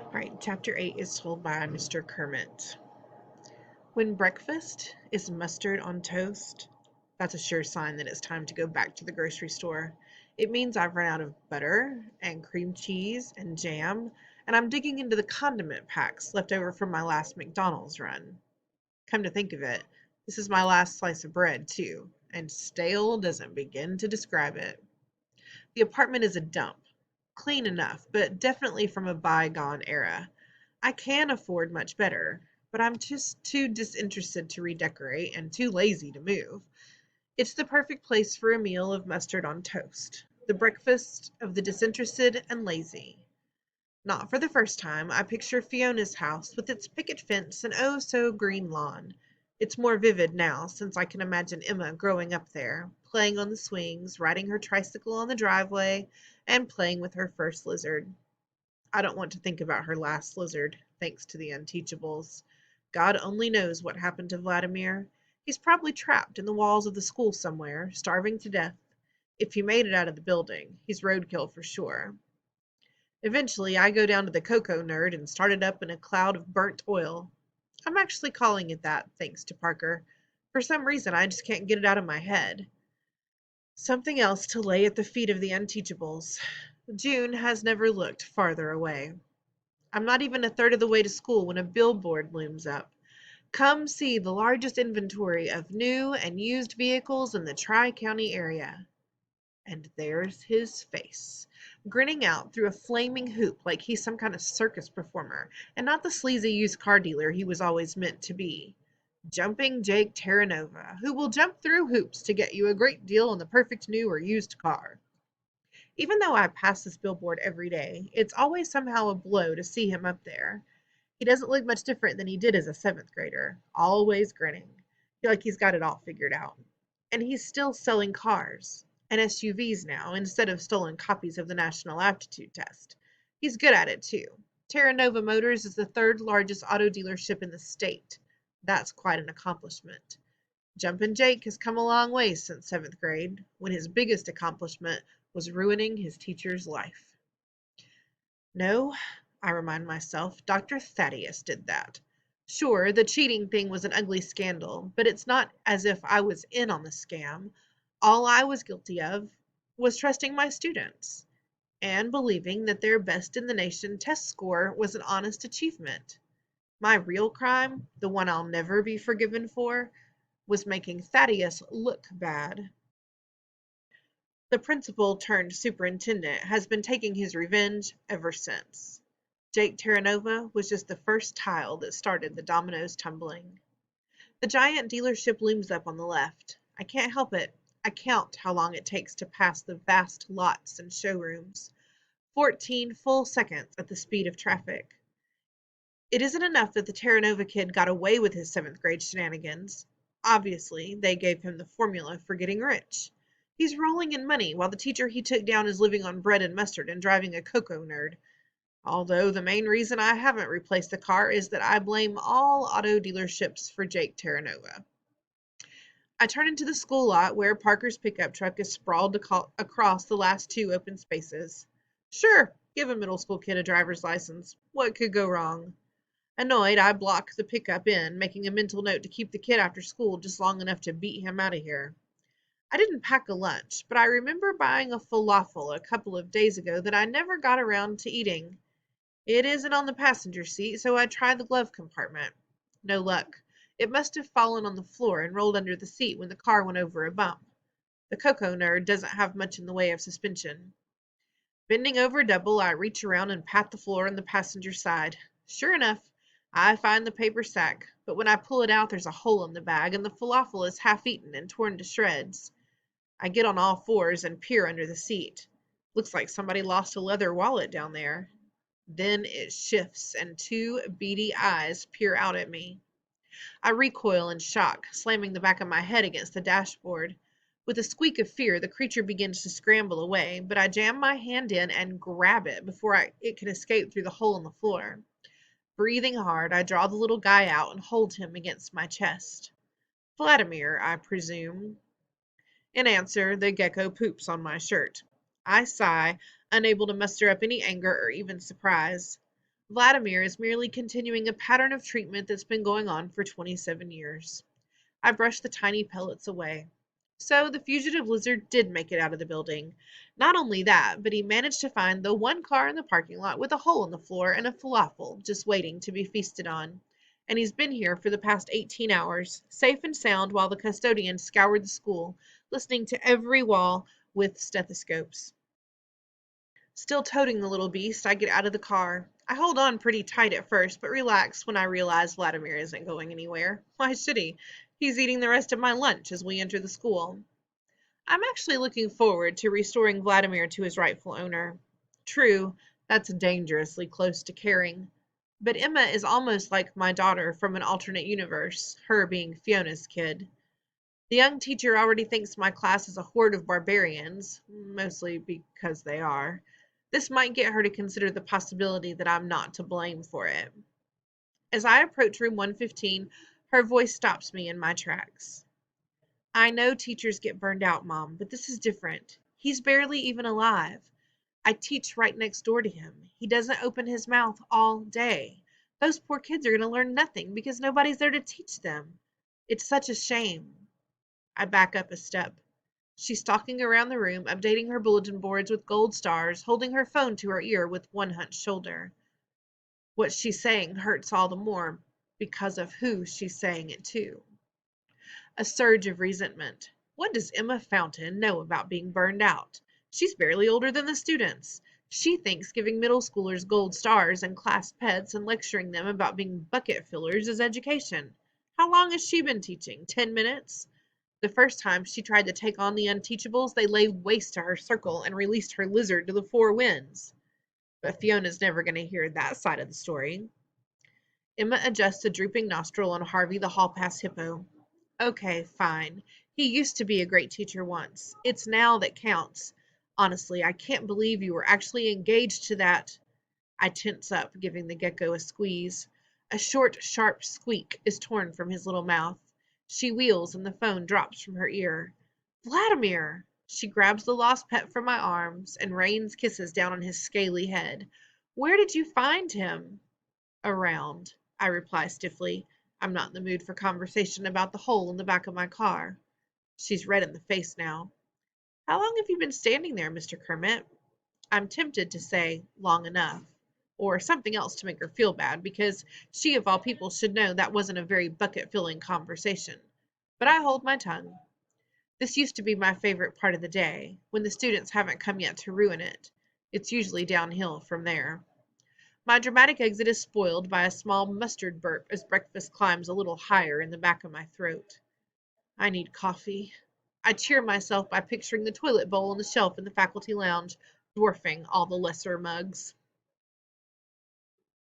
Alright, chapter 8 is told by Mr. Kermit. When breakfast is mustard on toast, that's a sure sign that it's time to go back to the grocery store. It means I've run out of butter and cream cheese and jam, and I'm digging into the condiment packs left over from my last McDonald's run. Come to think of it, this is my last slice of bread, too, and stale doesn't begin to describe it. The apartment is a dump. Clean enough, but definitely from a bygone era. I can afford much better, but I'm just too disinterested to redecorate and too lazy to move. It's the perfect place for a meal of mustard on toast, the breakfast of the disinterested and lazy. Not for the first time, I picture Fiona's house with its picket fence and oh so green lawn. It's more vivid now, since I can imagine Emma growing up there, playing on the swings, riding her tricycle on the driveway, and playing with her first lizard. I don't want to think about her last lizard, thanks to the Unteachables. God only knows what happened to Vladimir. He's probably trapped in the walls of the school somewhere, starving to death. If he made it out of the building, he's roadkill for sure. Eventually, I go down to the cocoa nerd and start it up in a cloud of burnt oil. I'm actually calling it that, thanks to Parker. For some reason, I just can't get it out of my head. Something else to lay at the feet of the Unteachables. June has never looked farther away. I'm not even a third of the way to school when a billboard looms up. Come see the largest inventory of new and used vehicles in the Tri-County area. And there's his face, grinning out through a flaming hoop like he's some kind of circus performer, and not the sleazy used car dealer he was always meant to be. Jumping Jake Terranova, who will jump through hoops to get you a great deal on the perfect new or used car. Even though I pass this billboard every day, it's always somehow a blow to see him up there. He doesn't look much different than he did as a seventh grader, always grinning. Feel like he's got it all figured out. And he's still selling cars and SUVs now instead of stolen copies of the National Aptitude Test. He's good at it too. Terra Nova Motors is the third largest auto dealership in the state. That's quite an accomplishment. Jumpin' Jake has come a long way since seventh grade, when his biggest accomplishment was ruining his teacher's life. No, I remind myself, Dr. Thaddeus did that. Sure, the cheating thing was an ugly scandal, but it's not as if I was in on the scam. All I was guilty of was trusting my students and believing that their best in the nation test score was an honest achievement. My real crime, the one I'll never be forgiven for, was making Thaddeus look bad. The principal turned superintendent has been taking his revenge ever since. Jake Terranova was just the first tile that started the dominoes tumbling. The giant dealership looms up on the left. I can't help it. I count how long it takes to pass the vast lots and showrooms. 14 full seconds at the speed of traffic. It isn't enough that the Terranova kid got away with his seventh grade shenanigans. Obviously, they gave him the formula for getting rich. He's rolling in money while the teacher he took down is living on bread and mustard and driving a cocoa nerd. Although the main reason I haven't replaced the car is that I blame all auto dealerships for Jake Terranova. I turn into the school lot where Parker's pickup truck is sprawled across the last two open spaces. Sure, give a middle school kid a driver's license. What could go wrong? Annoyed, I block the pickup in, making a mental note to keep the kid after school just long enough to beat him out of here. I didn't pack a lunch, but I remember buying a falafel a couple of days ago that I never got around to eating. It isn't on the passenger seat, so I tried the glove compartment. No luck. It must have fallen on the floor and rolled under the seat when the car went over a bump. The cocoa nerd doesn't have much in the way of suspension. Bending over double, I reach around and pat the floor on the passenger side. Sure enough, I find the paper sack, but when I pull it out, there's a hole in the bag, and the falafel is half eaten and torn to shreds. I get on all fours and peer under the seat. Looks like somebody lost a leather wallet down there. Then it shifts, and two beady eyes peer out at me. I recoil in shock, slamming the back of my head against the dashboard. With a squeak of fear, the creature begins to scramble away, but I jam my hand in and grab it before it can escape through the hole in the floor. Breathing hard, I draw the little guy out and hold him against my chest. Vladimir, I presume. In answer, the gecko poops on my shirt. I sigh, unable to muster up any anger or even surprise. Vladimir is merely continuing a pattern of treatment that's been going on for 27 years. I brushed the tiny pellets away. So the fugitive lizard did make it out of the building. Not only that, but he managed to find the one car in the parking lot with a hole in the floor and a falafel just waiting to be feasted on. And he's been here for the past 18 hours, safe and sound while the custodian scoured the school, listening to every wall with stethoscopes. Still toting the little beast, I get out of the car. I hold on pretty tight at first, but relax when I realize Vladimir isn't going anywhere. Why should he? He's eating the rest of my lunch as we enter the school. I'm actually looking forward to restoring Vladimir to his rightful owner. True, that's dangerously close to caring. But Emma is almost like my daughter from an alternate universe, her being Fiona's kid. The young teacher already thinks my class is a horde of barbarians, mostly because they are. This might get her to consider the possibility that I'm not to blame for it. As I approach room 115, her voice stops me in my tracks. I know teachers get burned out, Mom, but this is different. He's barely even alive. I teach right next door to him. He doesn't open his mouth all day. Those poor kids are going to learn nothing because nobody's there to teach them. It's such a shame. I back up a step. She's stalking around the room, updating her bulletin boards with gold stars, holding her phone to her ear with one hunched shoulder. What she's saying hurts all the more because of who she's saying it to. A surge of resentment. What does Emma Fountain know about being burned out? She's barely older than the students. She thinks giving middle schoolers gold stars and class pets and lecturing them about being bucket fillers is education. How long has she been teaching? 10 minutes? The first time she tried to take on the Unteachables, they laid waste to her circle and released her lizard to the four winds. But Fiona's never going to hear that side of the story. Emma adjusts a drooping nostril on Harvey the hall pass hippo. Okay, fine. He used to be a great teacher once. It's now that counts. Honestly, I can't believe you were actually engaged to that. I tense up, giving the gecko a squeeze. A short, sharp squeak is torn from his little mouth. She wheels and the phone drops from her ear. Vladimir! She grabs the lost pet from my arms and rains kisses down on his scaly head. Where did you find him? Around, I reply stiffly. I'm not in the mood for conversation about the hole in the back of my car. She's red in the face now. How long have you been standing there, Mr. Kermit? I'm tempted to say, long enough, or something else to make her feel bad, because she of all people should know that wasn't a very bucket-filling conversation. But I hold my tongue. This used to be my favorite part of the day, when the students haven't come yet to ruin it. It's usually downhill from there. My dramatic exit is spoiled by a small mustard burp as breakfast climbs a little higher in the back of my throat. I need coffee. I cheer myself by picturing the toilet bowl on the shelf in the faculty lounge, dwarfing all the lesser mugs.